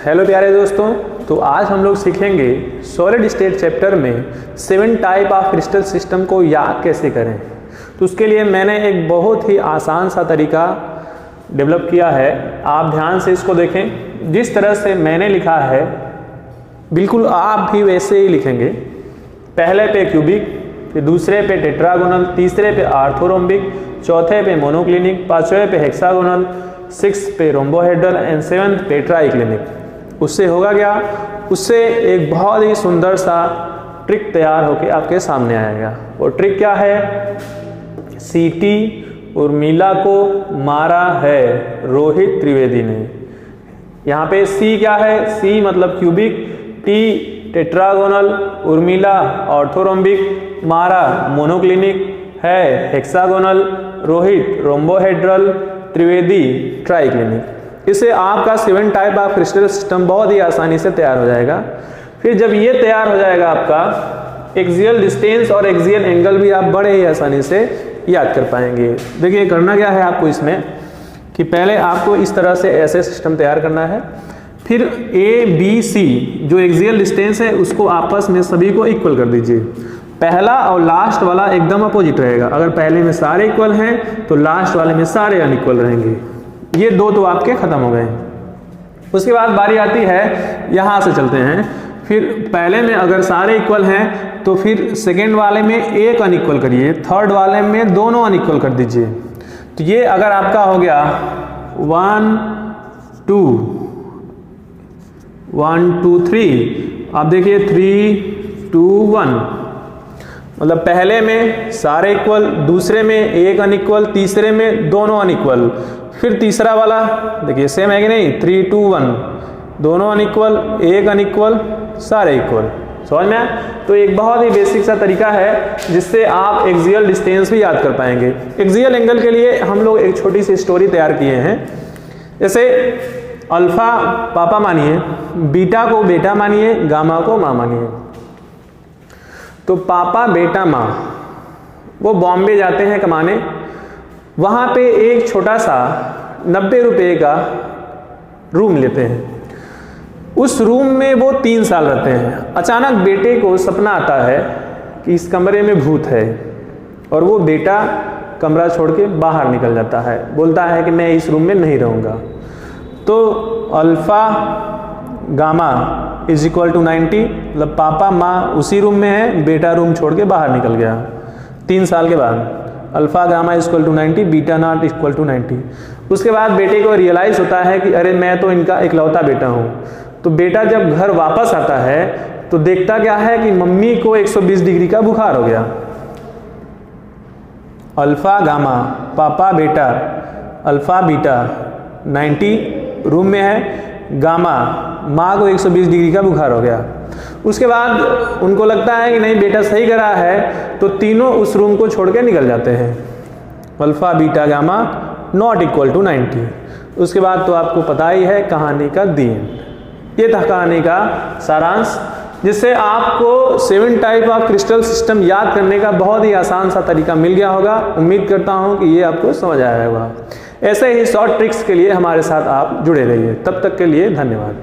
Hello प्यारे दोस्तों, तो आज हम लोग सीखेंगे सॉलिड स्टेट चैप्टर में 7 टाइप ऑफ क्रिस्टल सिस्टम को याद कैसे करें। तो उसके लिए मैंने एक बहुत ही आसान सा तरीका डेवलप किया है। आप ध्यान से इसको देखें। जिस तरह से मैंने लिखा है बिल्कुल आप भी वैसे ही लिखेंगे। पहले पे क्यूबिक, फिर दूसरे पे टेट्रागोनल, तीसरे पे आर्थोरोम्बिक, चौथे पे मोनोक्लिनिक, पांचवें पे हेक्सागोनल, 6 पे रोम्बोहेड्रल एंड 7 पे ट्राइक्लिनिक। उससे होगा क्या, उससे एक बहुत ही सुंदर सा ट्रिक तैयार होकर आपके सामने आएगा। वो ट्रिक क्या है? सीटी उर्मिला को मारा है रोहित त्रिवेदी ने। यहाँ पे सी क्या है? सी मतलब cubic, T tetragonal, Urmila orthorhombic, मारा मोनोक्लिनिक है, hexagonal, Rohit rhombohedral, Trivedi triclinic. इससे आपका 7 टाइप ऑफ क्रिस्टल सिस्टम बहुत ही आसानी से तैयार हो जाएगा। फिर जब ये तैयार हो जाएगा आपका एक्सियल डिस्टेंस और एक्सियल एंगल भी आप बड़े ही आसानी से याद कर पाएंगे। देखिए करना क्या है आपको इसमें कि पहले आपको इस तरह से ऐसे सिस्टम तैयार करना है। फिर ए बी सी जो एक्सियल डिस्टेंस है उसको आपस में सभी को इक्वल कर दीजिए। पहला और लास्ट वाला एकदम अपोजिट रहेगा। अगर पहले में सारे इक्वल हैं तो लास्ट वाले में सारे अनइक्वल रहेंगे। ये दो तो आपके खत्म हो गए। उसके बाद बारी आती है, यहाँ से चलते हैं। फिर पहले में अगर सारे इक्वल हैं तो फिर सेकेंड वाले में एक अनइक्वल करिए, थर्ड वाले में दोनों अनइक्वल कर दीजिए। तो ये अगर आपका हो गया 1 2 1 2 3, आप देखिए 3 2 1, मतलब पहले में सारे इक्वल, दूसरे में एक अनइक्वल, तीसरे में दोनों अनइक्वल। फिर तीसरा वाला देखिए सेम है कि नहीं, 3 2 1, दोनों अनइक्वल, एक अनइक्वल, सारे इक्वल। समझ में आया? तो एक बहुत ही बेसिक सा तरीका है जिससे आप एक्सियल डिस्टेंस भी याद कर पाएंगे। एक्सियल एंगल के लिए हम लोग एक छोटी सी स्टोरी तैयार किए हैं। जैसे अल्फा पापा मानिए, बीटा को बेटा मानिए, गामा को माँ मानिए। तो पापा बेटा माँ वो बॉम्बे जाते हैं कमाने। वहाँ पे एक छोटा सा 90 रुपये का रूम लेते हैं। उस रूम में वो 3 साल रहते हैं। अचानक बेटे को सपना आता है कि इस कमरे में भूत है, और वो बेटा कमरा छोड़ के बाहर निकल जाता है, बोलता है कि मैं इस रूम में नहीं रहूँगा। तो alpha gamma is equal to 90, मतलब पापा माँ उसी रूम में है, बेटा रूम छोड़ के बाहर निकल गया। 3 साल के बाद alpha gamma equal to 90, beta not equal to 90। उसके बाद बेटे को रियलाइज होता है कि अरे मैं तो इनका इकलौता बेटा हूँ। तो बेटा जब घर वापस आता है तो देखता क्या है कि मम्मी को 120 डिग्री का बुखार हो गया। अल्फा गामा पापा बेटा, अल्फा बीटा 90 रूम में है, गामा माँ को 120 डिग्री का बुखार हो गया। उसके बाद उनको लगता है कि नहीं बेटा सही करा है, तो तीनों उस रूम को छोड़ के निकल जाते हैं। Alpha beta gamma not equal to 90। उसके बाद तो आपको पता ही है कहानी का दी एंड। ये था कहानी का सारांश, जिससे आपको 7 टाइप ऑफ क्रिस्टल सिस्टम याद करने का बहुत ही आसान सा तरीका मिल गया होगा। उम्मीद करता हूँ कि ये आपको समझ आया होगा। ऐसे ही शॉर्ट ट्रिक्स के लिए हमारे साथ आप जुड़े रहिए। तब तक के लिए धन्यवाद।